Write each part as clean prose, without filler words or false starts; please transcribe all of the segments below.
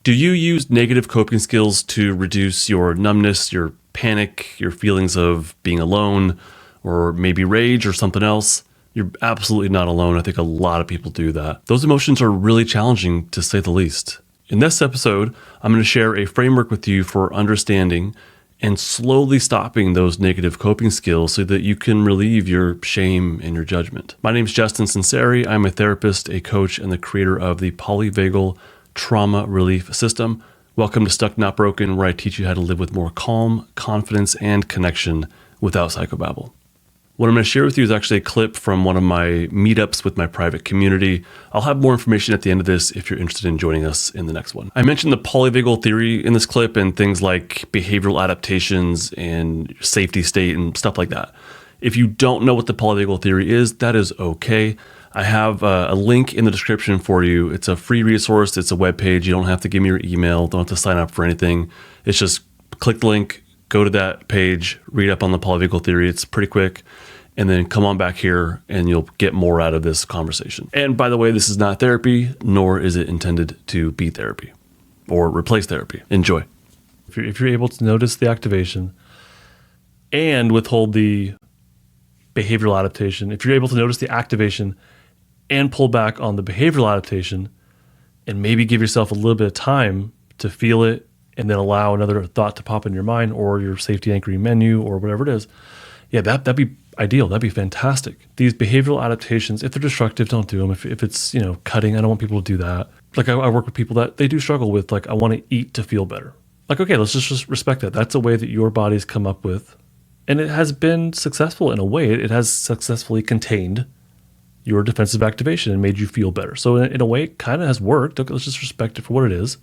Do you use negative coping skills to reduce your numbness, your panic, your feelings of being alone, or maybe rage or something else? You're absolutely not alone. I think a lot of people do that. Those emotions are really challenging, to say the least. In this episode, I'm going to share a framework with you for understanding and slowly stopping those negative coping skills so that you can relieve your shame and your judgment. My name is Justin Sunseri. I'm a therapist, a coach, and the creator of the Polyvagal Trauma Relief System. Welcome to Stuck Not Broken, where I teach you how to live with more calm, confidence, and connection without psychobabble. What I'm going to share with you is actually a clip from one of my meetups with my private community. I'll have more information at the end of this if you're interested in joining us in the next one. I mentioned the Polyvagal Theory in this clip and things like behavioral adaptations and safety state and stuff like that. If you don't know what the Polyvagal Theory is, that is okay. I have a link in the description for you. It's a free resource. It's a webpage. You don't have to give me your email. Don't have to sign up for anything. It's just click the link, go to that page, read up on the Polyvagal Theory. It's pretty quick. And then come on back here and you'll get more out of this conversation. And by the way, this is not therapy, nor is it intended to be therapy or replace therapy. Enjoy. If you're able to notice the activation and withhold the behavioral adaptation, if you're able to notice the activation and pull back on the behavioral adaptation and maybe give yourself a little bit of time to feel it and then allow another thought to pop in your mind or your safety anchoring menu or whatever it is, yeah, that'd be ideal. That'd be fantastic. These behavioral adaptations, if they're destructive, don't do them. If it's, cutting, I don't want people to do that. Like I work with people that they do struggle with, like, I want to eat to feel better. Like, okay, let's just respect that. That's a way that your body's come up with. And it has been successful in a way. It has successfully contained your defensive activation and made you feel better. So in a way, it kind of has worked. Okay, let's just respect it for what it is.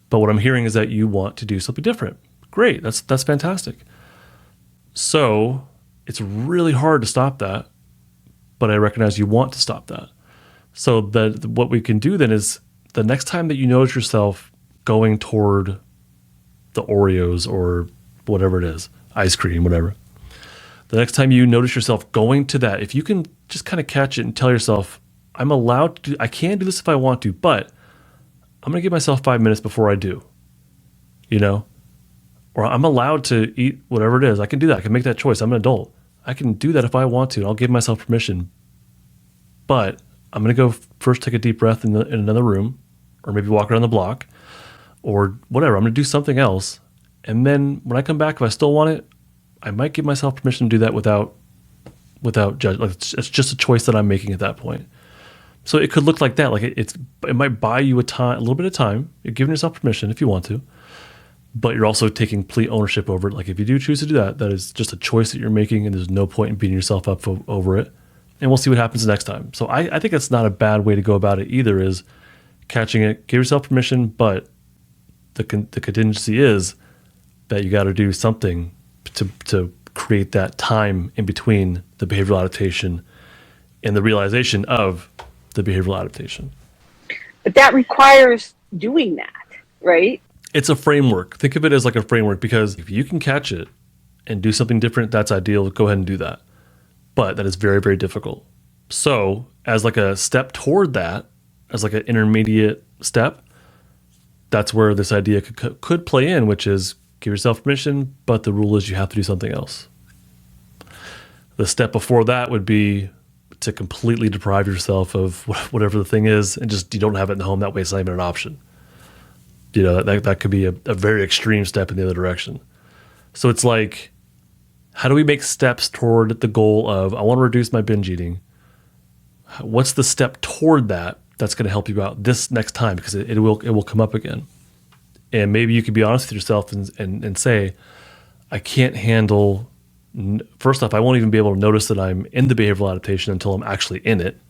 But what I'm hearing is that you want to do something different. Great. That's fantastic. So it's really hard to stop that, but I recognize you want to stop that. So what we can do then is the next time that you notice yourself going toward the Oreos or whatever it is, ice cream, whatever. The next time you notice yourself going to that, if you can just kind of catch it and tell yourself, I'm allowed to do, I can do this if I want to, but I'm going to give myself 5 minutes before I do, or I'm allowed to eat whatever it is. I can do that. I can make that choice. I'm an adult. I can do that if I want to. I'll give myself permission, but I'm going to go first take a deep breath in another room, or maybe walk around the block or whatever. I'm going to do something else. And then when I come back, if I still want it, I might give myself permission to do that without judgment. Like it's just a choice that I'm making at that point. So it could look like that. Like it might buy you a little bit of time. You're giving yourself permission if you want to, but you're also taking complete ownership over it. Like if you do choose to do that, that is just a choice that you're making, and there's no point in beating yourself up over it. And we'll see what happens next time. So I think that's not a bad way to go about it either, is catching it, give yourself permission, but the contingency is that you got to do something to create that time in between the behavioral adaptation and the realization of the behavioral adaptation. But that requires doing that, right? It's a framework. Think of it as like a framework, because if you can catch it and do something different, that's ideal. Go ahead and do that. But that is very, very difficult. So as like a step toward that, as like an intermediate step, that's where this idea could play in, which is give yourself permission, but the rule is you have to do something else. The step before that would be to completely deprive yourself of whatever the thing is, and just you don't have it in the home. That way it's not even an option. That could be a very extreme step in the other direction. So it's like, how do we make steps toward the goal of, I want to reduce my binge eating? What's the step toward that that's going to help you out this next time? Because it will come up again. And maybe you could be honest with yourself and say, I can't handle, first off, I won't even be able to notice that I'm in the behavioral adaptation until I'm actually in it.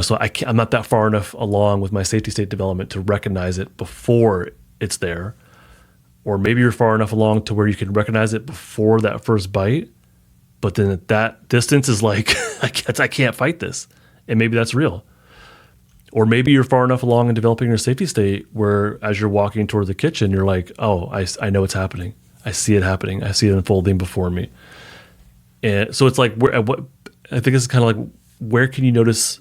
So I'm not that far enough along with my safety state development to recognize it before it's there. Or maybe you're far enough along to where you can recognize it before that first bite, but then at that distance is like, I can't fight this. And maybe that's real. Or maybe you're far enough along in developing your safety state where as you're walking toward the kitchen, you're like, oh, I know it's happening. I see it happening. I see it unfolding before me. And so it's like, I think this is kind of like, where can you notice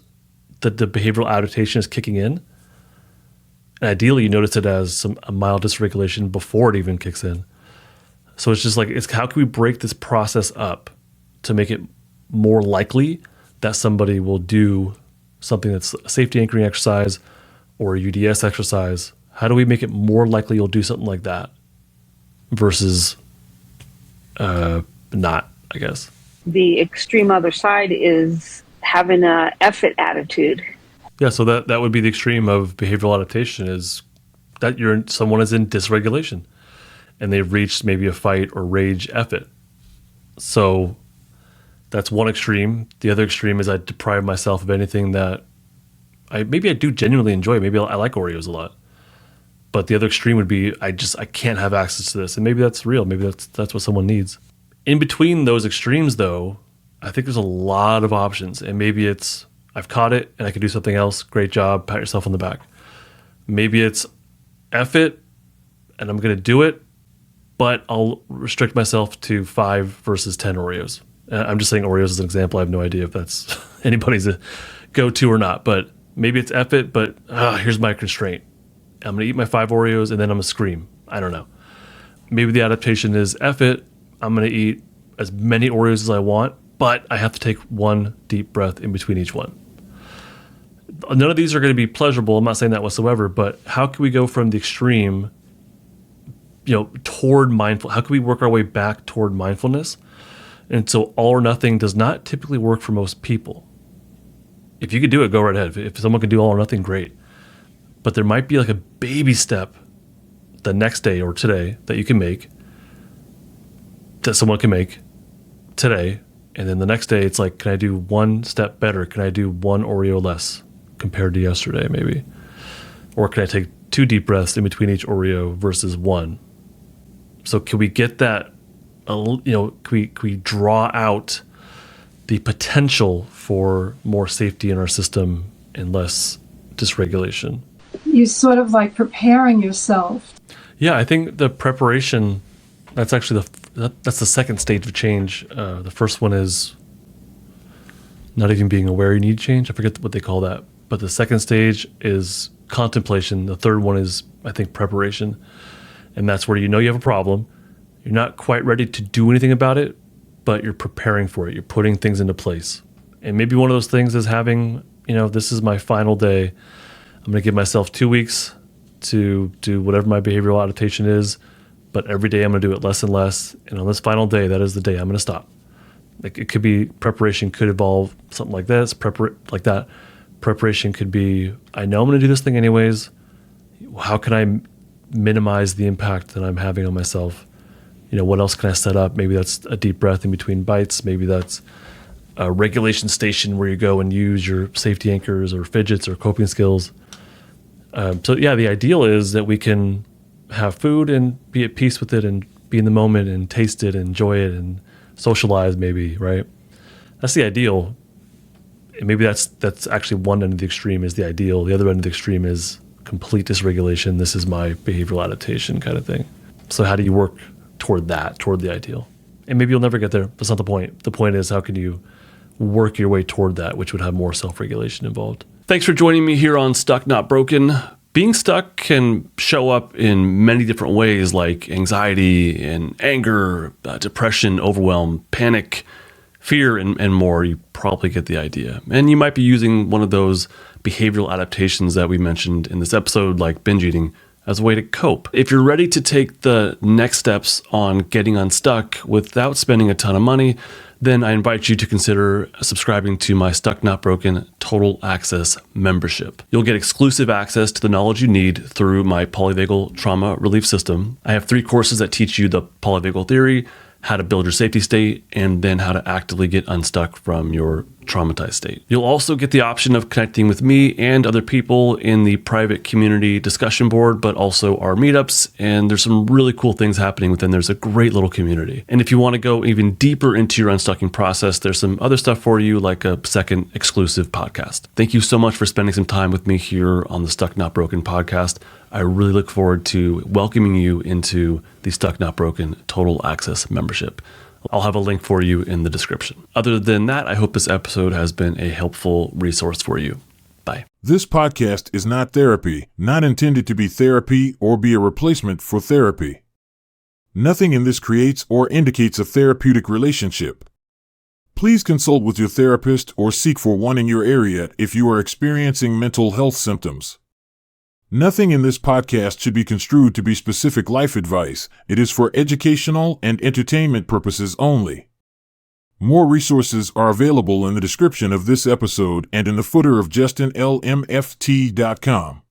that the behavioral adaptation is kicking in? And ideally, you notice it as a mild dysregulation before it even kicks in. So it's just like, it's how can we break this process up to make it more likely that somebody will do something that's a safety anchoring exercise or a UDS exercise? How do we make it more likely you'll do something like that versus not, I guess? The extreme other side is having a F it attitude. Yeah, so that would be the extreme of behavioral adaptation, is that someone is in dysregulation and they've reached maybe a fight or rage F it. So that's one extreme. The other extreme is I deprive myself of anything that I do genuinely enjoy. Maybe I like Oreos a lot. But the other extreme would be I can't have access to this. And maybe that's real. Maybe that's what someone needs. In between those extremes, though, I think there's a lot of options. And maybe it's I've caught it and I can do something else. Great job. Pat yourself on the back. Maybe it's F it and I'm going to do it, but I'll restrict myself to 5 versus 10 Oreos. I'm just saying Oreos as an example. I have no idea if that's anybody's go-to or not. But maybe it's F it, but here's my constraint. I'm going to eat my 5 Oreos and then I'm going to scream. I don't know. Maybe the adaptation is F it. I'm going to eat as many Oreos as I want, but I have to take one deep breath in between each one. None of these are going to be pleasurable. I'm not saying that whatsoever, but how can we go from the extreme, toward mindful? How can we work our way back toward mindfulness? And so all or nothing does not typically work for most people. If you could do it, go right ahead. If someone can do all or nothing, great. But there might be like a baby step the next day or today that you can make, that someone can make today. And then the next day it's like, can I do one step better? Can I do one Oreo less compared to yesterday maybe? Or can I take 2 deep breaths in between each Oreo versus 1? So can we get that, can we draw out the potential for more safety in our system and less dysregulation? You sort of like preparing yourself. Yeah, I think the preparation, that's actually that's the second stage of change. The first one is not even being aware you need change. I forget what they call that. But the second stage is contemplation. The third one is, I think, preparation. And that's where you have a problem. You're not quite ready to do anything about it, but you're preparing for it. You're putting things into place. And maybe one of those things is having, this is my final day. I'm going to give myself 2 weeks to do whatever my behavioral adaptation is, but every day I'm going to do it less and less. And on this final day, that is the day I'm going to stop. Like it could be preparation could involve something like this, like that. Preparation could be, I know I'm going to do this thing anyways. How can I minimize the impact that I'm having on myself? What else can I set up? Maybe that's a deep breath in between bites. Maybe that's a regulation station where you go and use your safety anchors or fidgets or coping skills. The ideal is that we can have food and be at peace with it and be in the moment and taste it and enjoy it and socialize maybe, right? That's the ideal. And maybe that's actually one end of the extreme is the ideal. The other end of the extreme is complete dysregulation. This is my behavioral adaptation kind of thing. So how do you work toward the ideal? And maybe you'll never get there. That's not the point. The point is, how can you work your way toward that, which would have more self-regulation involved? Thanks for joining me here on Stuck Not Broken. Being stuck can show up in many different ways, like anxiety and anger, depression, overwhelm, panic, fear, and more. You probably get the idea. And you might be using one of those behavioral adaptations that we mentioned in this episode, like binge eating, as a way to cope. If you're ready to take the next steps on getting unstuck without spending a ton of money, then I invite you to consider subscribing to my Stuck Not Broken Total Access membership. You'll get exclusive access to the knowledge you need through my Polyvagal Trauma Relief System. I have 3 courses that teach you the Polyvagal Theory, how to build your safety state, and then how to actively get unstuck from your traumatized state. You'll also get the option of connecting with me and other people in the private community discussion board, but also our meetups. And there's some really cool things happening within. There's a great little community. And if you want to go even deeper into your unstucking process, there's some other stuff for you, like a second exclusive podcast. Thank you so much for spending some time with me here on the Stuck Not Broken podcast. I really look forward to welcoming you into the Stuck Not Broken Total Access membership. I'll have a link for you in the description. Other than that, I hope this episode has been a helpful resource for you. Bye. This podcast is not therapy, not intended to be therapy or be a replacement for therapy. Nothing in this creates or indicates a therapeutic relationship. Please consult with your therapist or seek for one in your area if you are experiencing mental health symptoms. Nothing in this podcast should be construed to be specific life advice. It is for educational and entertainment purposes only. More resources are available in the description of this episode and in the footer of justinlmft.com.